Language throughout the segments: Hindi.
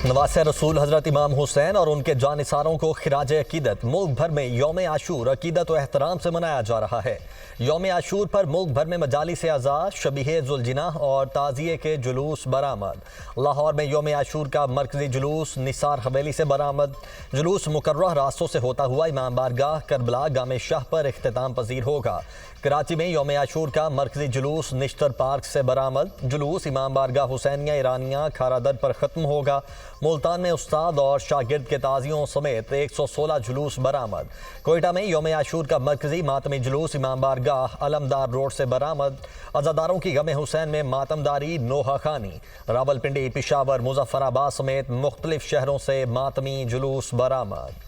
नवासे रसूल हजरत इमाम हुसैन और उनके जानिसारों को खिराज अकीदत। मुल्क भर में यौम आशूर अकीदत व एहतराम से मनाया जा रहा है। यौम आशूर पर मुल्क भर में मजालिस आज़ाद, शबीह जुलजिनाह और ताज़िए के जुलूस बरामद। लाहौर में यौम आशूर का मरकजी जुलूस निसार हवेली से बरामद। जुलूस मुकर्रर रास्तों से होता हुआ इमाम बारगाह करबला गामे शाह पर इख्तिताम पजीर होगा। कराची में यौम आशूर का मरकजी जुलूस निश्तर पार्क से बरामद। जुलूस इमाम बारगाह हुसैनिया ईरानिया खारादर पर ख़त्म होगा। मुल्तान में उस्ताद और शागिर्द के ताजियों समेत 116 जुलूस बरामद। कोयटा में यौम आशूर का मरकजी मातमी जुलूस इमाम बारगाह अलमदार रोड से बरामद। अज़ादारों की गमे हुसैन में मातमदारी नोहा खानी। रावलपिंडी, पिशावर, मुजफ्फराबाद समेत मुख्तलिफ शहरों से मातमी जुलूस बरामद।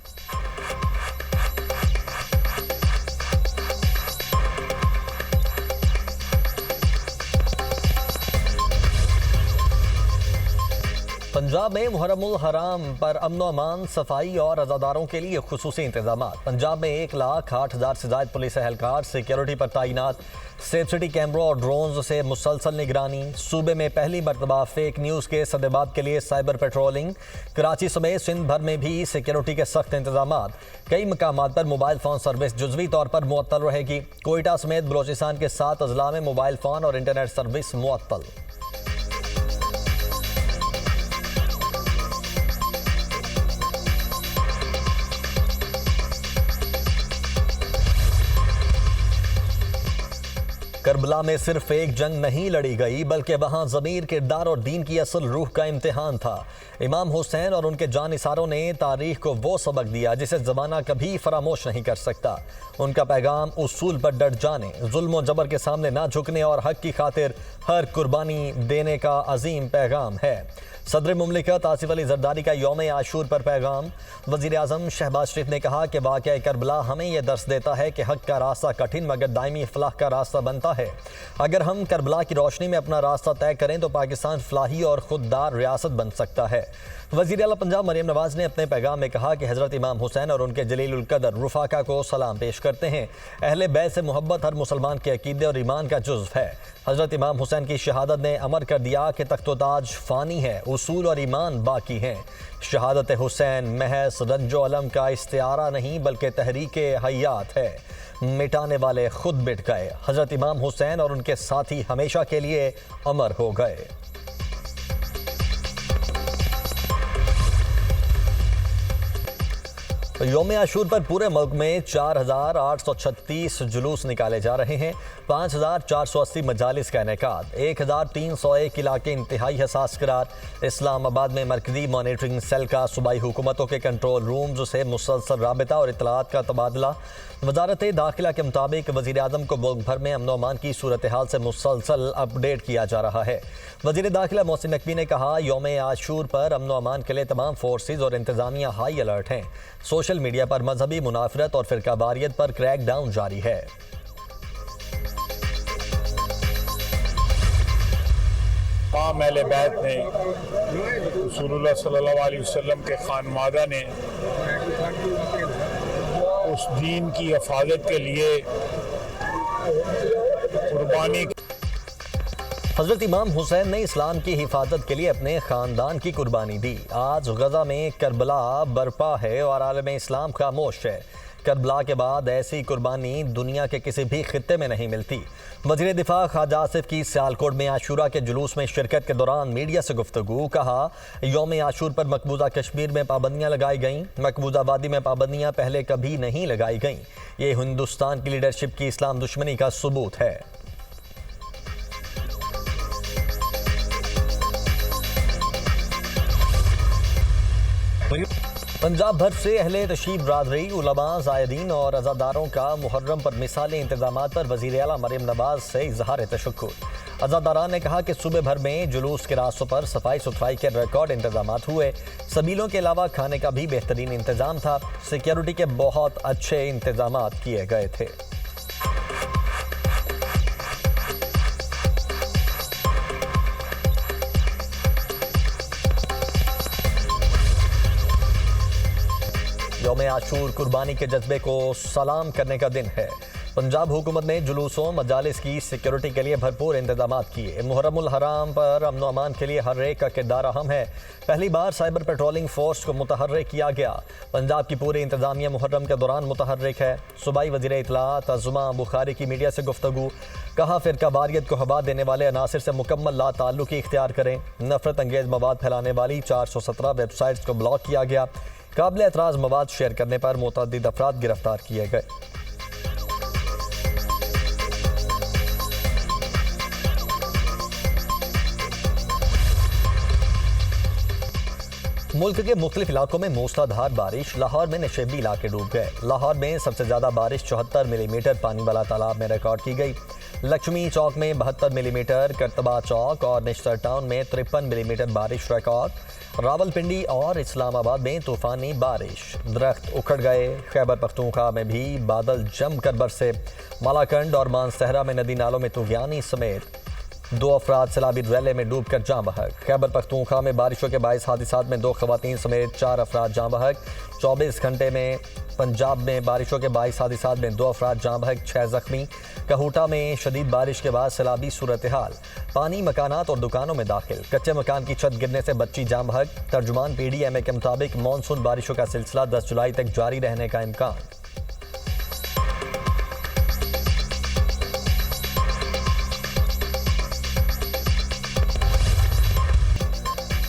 पंजाब में मुहर्रमुल हराम पर अमन अमान, सफाई और अज़ादारों के लिए खुसूसी इंतजाम। पंजाब में 1,08,000 से ज़ायद पुलिस एहलकार सिक्योरिटी पर तैनात। सेफ सिटी कैमरों और ड्रोन से मुसलसल निगरानी। सूबे में पहली मरतबा फेक न्यूज़ के सदेबाद के लिए साइबर पेट्रोलिंग। कराची समेत सिंध भर में भी सिक्योरिटी के सख्त इंतजाम। कई मकामात पर मोबाइल फ़ोन सर्विस जुज़वी तौर पर मुअत्तल रहेगी। कोयटा समेत बलोचिस्तान के 7 अजला में मोबाइल फ़ोन और इंटरनेट सर्विस मुअत्तल। करबला में सिर्फ एक जंग नहीं लड़ी गई, बल्कि वहाँ ज़मीर, किरदार और दीन की असल रूह का इम्तिहान था। इमाम हुसैन और उनके जानिसारों ने तारीख को वो सबक दिया जिसे ज़माना कभी फरामोश नहीं कर सकता। उनका पैगाम उसूल पर डट जाने, जुल्म और जबर के सामने ना झुकने और हक की खातिर हर कुर्बानी देने का अजीम पैगाम है। सदर मुमलिकत आसिफ अली जरदारी का यौम आशूर पर पैगाम। वज़ीर आज़म शहबाज शरीफ ने कहा कि वाक़या करबला हमें यह दर्स देता है कि हक का रास्ता कठिन मगर दायमी फलाह का रास्ता बनता है। अगर हम करबला की रोशनी में अपना रास्ता तय करें तो पाकिस्तान फलाही और खुददार रियासत बन सकता है। वज़ीर आला पंजाब मरियम नवाज ने अपने पैगाम में कहा कि हज़रत इमाम हुसैन और उनके जलीलुल कदर रुफ़ाका को सलाम पेश करते हैं। अहले बैत से मोहब्बत हर मुसलमान के अकीदे और ईमान का जुज़्व है। हज़रत इमाम हुसैन की शहादत ने अमर कर दिया कि तख्तो-ताज फ़ानी है, उसूल और ईमान बाकी हैं। शहादत हुसैन महज रंजो अलम का इस्तिआरा नहीं बल्कि तहरीक हयात है। मिटाने वाले खुद मिट गए। हज़रत इमाम हुसैन और उनके साथी हमेशा के लिए अमर हो गए। यौम आशूर पर पूरे मुल्क में 4,836 जुलूस निकाले जा रहे हैं। 5,480 मजालिस का इनेकाद। 1,301 इलाके इंतहाई हसास करार। इस्लामाबाद में मरकजी मॉनिटरिंग सेल का सूबाई हुकूमतों के कंट्रोल रूम्स से मुसलसल राबिता और इतलात का तबादला। वजारत दाखिला के मुताबिक वज़ीर आज़म को मुल्क भर में अमन अमान की सूरत हाल से मुसलसल अपडेट किया जा रहा है। वज़ीर दाखिला मोहसिन नकवी ने कहा, यौम आशूर पर अमन अमान के लिए तमाम फोर्सेज और इंतजामिया हाई अलर्ट हैं। सोशल मीडिया पर मजहबी मुनाफरत और फिरकावारियत पर क्रैक डाउन जारी है। तमाम अहले बैत ने, रसूलुल्लाह सल्लल्लाहु अलैहि वसल्लम के खानवादा ने उस दीन की हिफाजत के लिए कुर्बानी। हज़रत इमाम हुसैन ने इस्लाम की हिफाजत के लिए अपने ख़ानदान की कुर्बानी दी। आज गज़ा में करबला बरपा है और आलम इस्लाम खामोश है। करबला के बाद ऐसी कुर्बानी दुनिया के किसी भी खित्ते में नहीं मिलती। वज़ीर दिफा ख्वाजा आसिफ की सियालकोट में आशूरा के जुलूस में शिरकत के दौरान मीडिया से गुफ्तगू। कहा, यौम आशूर पर मकबूजा कश्मीर में पाबंदियाँ लगाई गईं। मकबूजा वादी में पाबंदियाँ पहले कभी नहीं लगाई गईं। ये हिंदुस्तान की लीडरशिप की इस्लाम दुश्मनी का सबूत है। पंजाब भर से अहले तशरीफ बरादरी, उलमा, ज़ायदीन और अज़ादारों का मुहर्रम पर मिसाली इंतजामात पर वज़ीर आला मरियम नवाज से इज़हार तशक्कुर। अज़ादारान ने कहा कि सूबे भर में जुलूस के रास्तों पर सफाई सुथराई के रिकॉर्ड इंतजामात हुए। सबीलों के अलावा खाने का भी बेहतरीन इंतजाम था। सिक्योरिटी के बहुत अच्छे इंतजामात किए गए थे। यौम आशूर कुर्बानी के जज्बे को सलाम करने का दिन है। पंजाब हुकूमत ने जुलूसों मजालिस की सिक्योरिटी के लिए भरपूर इंतजाम किए। मुहर्रमुल हराम पर अमन व अमान के लिए हर एक का किरदार अहम है। पहली बार साइबर पेट्रोलिंग फोर्स को मुतहर्रिक किया गया। पंजाब की पूरी इंतजामिया मुहर्रम के दौरान मुतहर्रिक है। सूबाई वज़ीर इत्तलात अज़मा बुखारी की मीडिया से गुफ्तगू, कहा फ़िरका वारियत को हवा देने वाले अनासिर से मुकम्मल ला ताल्लुकी इख्तियार करें। नफरत अंगेज़ मवाद फैलाने वाली 417 वेबसाइट्स को ब्लॉक किया गया। काबिल एतराज़ मवाद शेयर करने पर मुतअद्दिद अफराद गिरफ्तार किए गए। मुल्क के मुख्तलिफ इलाकों में मूसलाधार बारिश। लाहौर में नशेबी इलाके डूब गए। लाहौर में सबसे ज़्यादा बारिश 74 मिलीमीटर पानी वाला तालाब में रिकॉर्ड की गई। लक्ष्मी चौक में 72 मिलीमीटर, करतबा चौक और निश्तर टाउन में 53 मिलीमीटर बारिश रिकॉर्ड। रावलपिंडी और इस्लामाबाद में तूफ़ानी बारिश, दरख्त उखड़ गए। खैबर पख्तूनख्वा में भी बादल जमकर बरसे। मालाकंड और मानसहरा में नदी नालों में तूफ़ानी समेत 2 अफराद सैलाबी रैले में डूबकर जाँ बहक। खैबर पख्तूनख्वा में बारिशों के बाइस हादिसात में 2 खवातीन समेत 4 अफराद जाँ बहक। 24 घंटे में पंजाब में बारिशों के 22 हादिसात में 2 अफराद जाँ बहक, 6 जख्मी। कहूटा में शदीद बारिश के बाद सैलाबी सूरत हाल, पानी मकानात और दुकानों में दाखिल। कच्चे मकान की छत गिरने से बच्ची जाँ बहक। तर्जुमान PDMA के मुताबिक मानसून बारिशों का सिलसिला 10 जुलाई तक जारी रहने का इम्कान।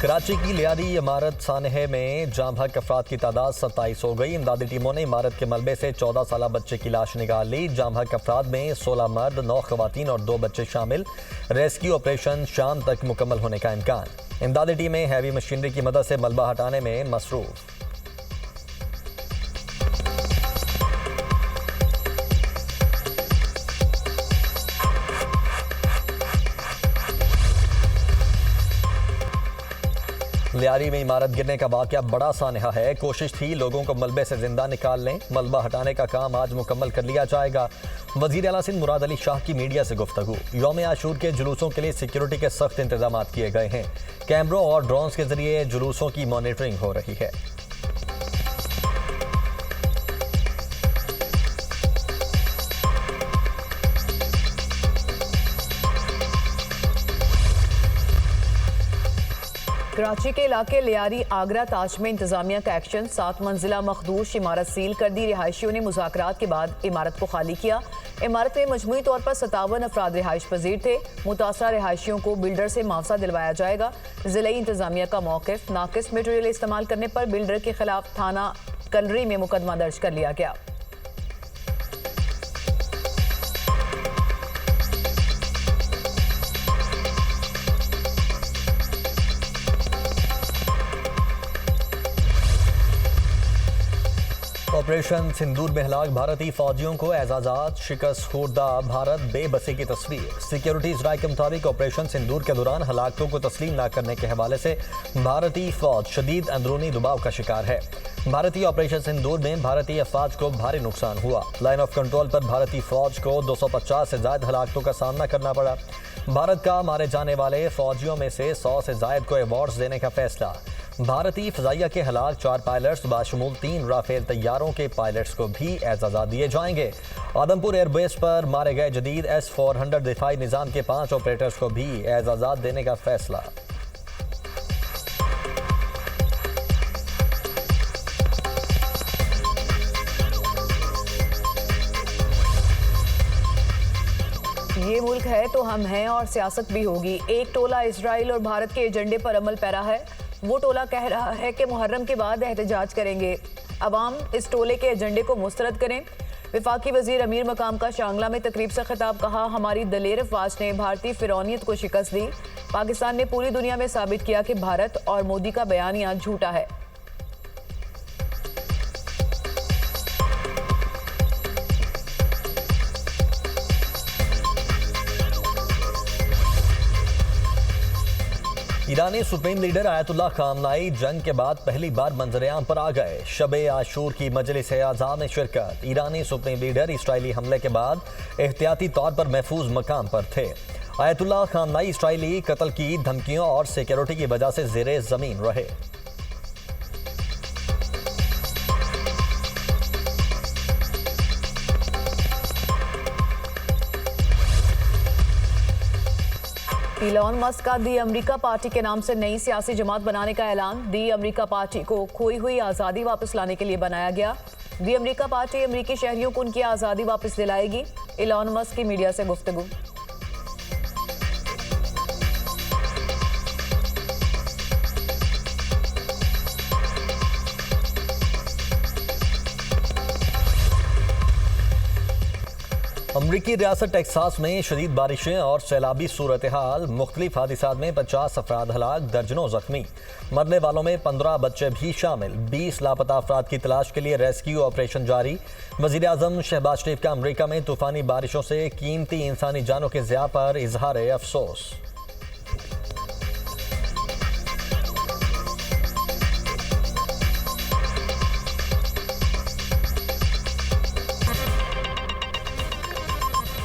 कराची की लियारी इमारत सानहे में जाँ बहक अफराद की तादाद 27 हो गई। इमदादी टीमों ने इमारत के मलबे से 14 साला बच्चे की लाश निकाल ली। जाँ बहक अफराद में 16 मर्द, 9 खवातीन और 2 बच्चे शामिल। रेस्क्यू ऑपरेशन शाम तक मुकम्मल होने का इम्कान। इमदादी टीमें हैवी मशीनरी की मदद से मलबा हटाने में मसरूफ। लियारी में इमारत गिरने का वाकया बड़ा सानहा है। कोशिश थी लोगों को मलबे से जिंदा निकाल लें। मलबा हटाने का काम आज मुकम्मल कर लिया जाएगा। वजीर आला सिंध मुराद अली शाह की मीडिया से गुफ्तगू, यौम आशूर के जुलूसों के लिए सिक्योरिटी के सख्त इंतजाम किए गए हैं। कैमरों और ड्रोन्स के जरिए जुलूसों की मॉनिटरिंग हो रही है। कराची के इलाके लियारी आगरा ताज में इंतजामिया का एक्शन। 7 मंजिला मखदूश इमारत सील कर दी। रिहायशियों ने मुज़ाकरात के बाद इमारत को खाली किया। इमारत में मजमूई तौर पर 57 अफराद रिहाइश पजीर थे। मुतासरा रिहायशियों को बिल्डर से मुआवजा दिलवाया जाएगा। जिले इंतजामिया का मौक़िफ़, नाकिस मटेरियल इस्तेमाल करने पर बिल्डर के खिलाफ थाना कलरी में मुकदमा दर्ज कर लिया गया। ऑपरेशन सिंदूर में हलाक भारतीय फौजियों को एजाजात, शिकस्त खुर्दा, भारत बेबसी की तस्वीर। सिक्योरिटी इजराय के मुताबिक ऑपरेशन सिंदूर के दौरान हलाकतों को तस्लीम न करने के हवाले से भारतीय फौज शदीद अंदरूनी दबाव का शिकार है। भारतीय ऑपरेशन सिंदूर में भारतीय अफवाज को भारी नुकसान हुआ। लाइन ऑफ कंट्रोल पर भारतीय फौज को 250 से ज्यादा हलाकतों का सामना करना पड़ा। भारत का मारे जाने वाले फौजियों में से 100 से ज्यादा को अवार्ड्स देने का फैसला। भारतीय फ़ज़ाइया के हलाक 4 पायलट्स बाशमूल 3 राफेल तैयारों के पायलट्स को भी एजाज़ा दिए जाएंगे। आदमपुर एयरबेस पर मारे गए जदीद S-400 दिफाई निज़ाम के 5 ऑपरेटर्स को भी एजाज़ा देने का फैसला। ये मुल्क है तो हम हैं और सियासत भी होगी। एक टोला इजराइल और भारत के एजेंडे पर अमल पैरा है। वो टोला कह रहा है कि मुहर्रम के बाद एहतजाज करेंगे। अवाम इस टोले के एजेंडे को मुस्तरद करें। वफाकी वजीर अमीर मकाम का शांगला में तकरीब से खिताब, कहा हमारी दलेर अफवाज ने भारतीय फिरौनियत को शिकस्त दी। पाकिस्तान ने पूरी दुनिया में साबित किया कि भारत और मोदी का बयानिया झूठा है। ईरानी सुप्रीम लीडर आयतुल्लाह खामनाई जंग के बाद पहली बार मंजर-ए-आम पर आ गए। शब-ए आशूर की मजलिस-ए-आज़ा में शिरकत। ईरानी सुप्रीम लीडर इसराइली हमले के बाद एहतियाती तौर पर महफूज मकाम पर थे। आयतुल्लाह खामनाई इसराइली कत्ल की धमकियों और सिक्योरिटी की वजह से ज़ेरे ज़मीन रहे। इलॉन मस्क का दी अमेरिका पार्टी के नाम से नई सियासी जमात बनाने का ऐलान। दी अमेरिका पार्टी को खोई हुई आज़ादी वापस लाने के लिए बनाया गया। दी अमेरिका पार्टी अमेरिकी शहरियों को उनकी आज़ादी वापस दिलाएगी। इलॉन मस्क की मीडिया से गुफ्तगू। अमरीकी रियासत टेक्सास में शदीद बारिशें और सैलाबी सूरत हाल। मुख्तलिफ हादिसात में 50 अफराद हलाक, दर्जनों जख्मी। मरने वालों में 15 बच्चे भी शामिल। 20 लापता अफराद की तलाश के लिए रेस्क्यू ऑपरेशन जारी। वज़ीर आज़म शहबाज शरीफ का अमरीका में तूफ़ानी बारिशों से कीमती इंसानी जानों के ज़िया पर इजहार अफसोस।